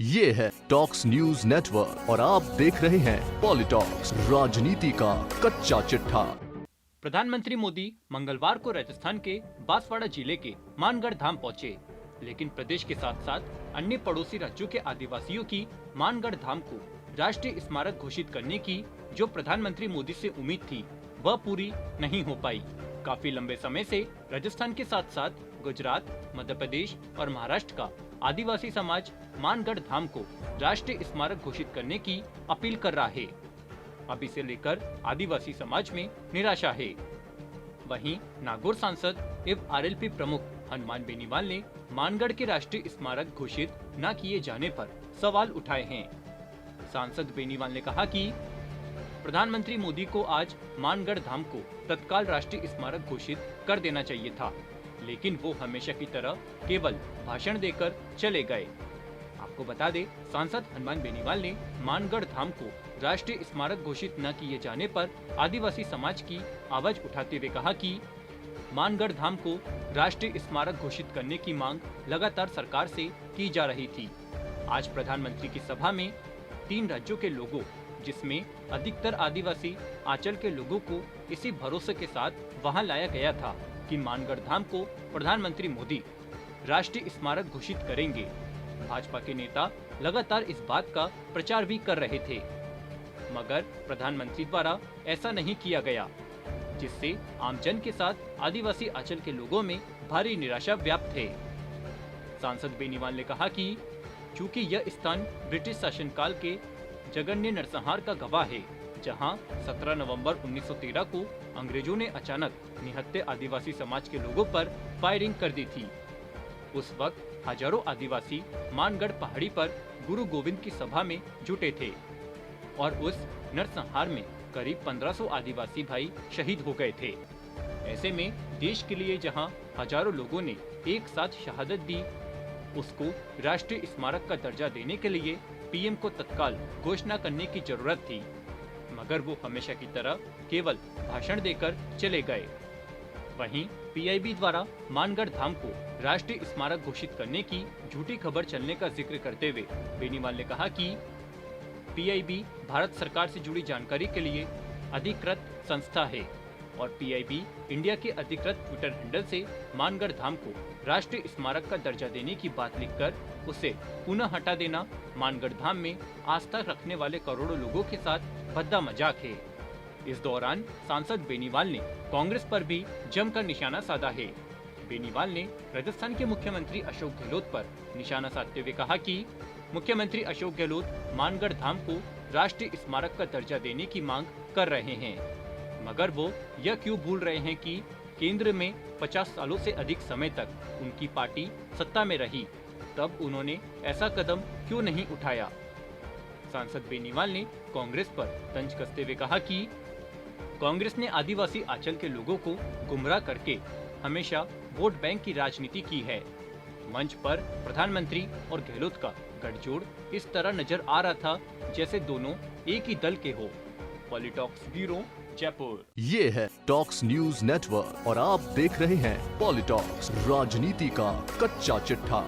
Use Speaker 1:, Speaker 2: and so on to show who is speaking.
Speaker 1: ये है talks news network और आप देख रहे हैं पॉलिटॉक्स, राजनीति का कच्चा चिट्ठा।
Speaker 2: प्रधानमंत्री मोदी मंगलवार को राजस्थान के बांसवाड़ा जिले के मानगढ़ धाम पहुंचे, लेकिन प्रदेश के साथ साथ अन्य पड़ोसी राज्यों के आदिवासियों की मानगढ़ धाम को राष्ट्रीय स्मारक घोषित करने की जो प्रधानमंत्री मोदी से उम्मीद थी, वह पूरी नहीं हो पाई। काफी लंबे समय से राजस्थान के साथ साथ गुजरात, मध्य प्रदेश और महाराष्ट्र का आदिवासी समाज मानगढ़ धाम को राष्ट्रीय स्मारक घोषित करने की अपील कर रहा है। अब इसे लेकर आदिवासी समाज में निराशा है। वहीं नागौर सांसद एवं आरएलपी प्रमुख हनुमान बेनीवाल ने मानगढ़ के राष्ट्रीय स्मारक घोषित न किए जाने पर सवाल उठाए हैं। सांसद बेनीवाल ने कहा कि प्रधानमंत्री मोदी को आज मानगढ़ धाम को तत्काल राष्ट्रीय स्मारक घोषित कर देना चाहिए था, लेकिन वो हमेशा की तरह केवल भाषण देकर चले गए। आपको बता दें, सांसद हनुमान बेनीवाल ने मानगढ़ धाम को राष्ट्रीय स्मारक घोषित न किए जाने पर आदिवासी समाज की आवाज उठाते हुए कहा कि मानगढ़ धाम को राष्ट्रीय स्मारक घोषित करने की मांग लगातार सरकार से की जा रही थी। आज प्रधानमंत्री की सभा में 3 राज्यों के लोगों, जिसमें अधिकतर आदिवासी आंचल के लोगों को इसी भरोसे के साथ वहां लाया गया था कि मानगढ़ धाम को प्रधानमंत्री मोदी राष्ट्रीय स्मारक घोषित करेंगे। भाजपा के नेता लगातार इस बात का प्रचार भी कर रहे थे, मगर प्रधानमंत्री द्वारा ऐसा नहीं किया गया, जिससे आमजन के साथ आदिवासी आंचल के लोगों में भारी निराशा व्याप्त है। सांसद बेनीवाल ने कहा कि चूंकि यह स्थान ब्रिटिश शासनकाल के जघन्य नरसंहार का गवाह है, जहां 17 नवंबर 1913 को अंग्रेजों ने अचानक निहत्थे आदिवासी समाज के लोगों पर फायरिंग कर दी थी। उस वक्त हजारों आदिवासी मानगढ़ पहाड़ी पर गुरु गोविंद की सभा में जुटे थे और उस नरसंहार में करीब 1500 आदिवासी भाई शहीद हो गए थे। ऐसे में देश के लिए जहां हजारों लोगों ने एक साथ शहादत दी, उसको राष्ट्रीय स्मारक का दर्जा देने के लिए पीएम को तत्काल घोषणा करने की जरूरत थी, मगर वो हमेशा की तरह केवल भाषण देकर चले गए। वहीं पीआईबी द्वारा मानगढ़ धाम को राष्ट्रीय स्मारक घोषित करने की झूठी खबर चलने का जिक्र करते हुए बेनीवाल ने कहा कि पीआईबी भारत सरकार से जुड़ी जानकारी के लिए अधिकृत संस्था है और पीआईबी इंडिया के अधिकृत ट्विटर हैंडल से मानगढ़ धाम को राष्ट्रीय स्मारक का दर्जा देने की बात लिखकर उसे पुनः हटा देना मानगढ़ धाम में आस्था रखने वाले करोड़ों लोगों के साथ भद्दा मजाक है। इस दौरान सांसद बेनीवाल ने कांग्रेस पर भी जमकर निशाना साधा है। बेनीवाल ने राजस्थान के मुख्यमंत्री अशोक गहलोत पर निशाना साधते हुए कहा कि मुख्यमंत्री अशोक गहलोत मानगढ़ धाम को राष्ट्रीय स्मारक का दर्जा देने की मांग कर रहे हैं, मगर वो यह क्यों भूल रहे हैं कि केंद्र में 50 सालों से अधिक समय तक उनकी पार्टी सत्ता में रही, तब उन्होंने ऐसा कदम क्यों नहीं उठाया। सांसद बेनीवाल ने कांग्रेस पर तंज कसते हुए कहा कि कांग्रेस ने आदिवासी आंचल के लोगों को गुमराह करके हमेशा वोट बैंक की राजनीति की है। मंच पर प्रधानमंत्री और गहलोत का गठजोड़ इस तरह नजर आ रहा था जैसे दोनों एक ही दल के हो। पॉलिटॉक्स ब्यूरो, जयपुर।
Speaker 1: ये है टॉक्स न्यूज नेटवर्क और आप देख रहे हैं पॉलिटॉक्स, राजनीति का कच्चा चिट्ठा।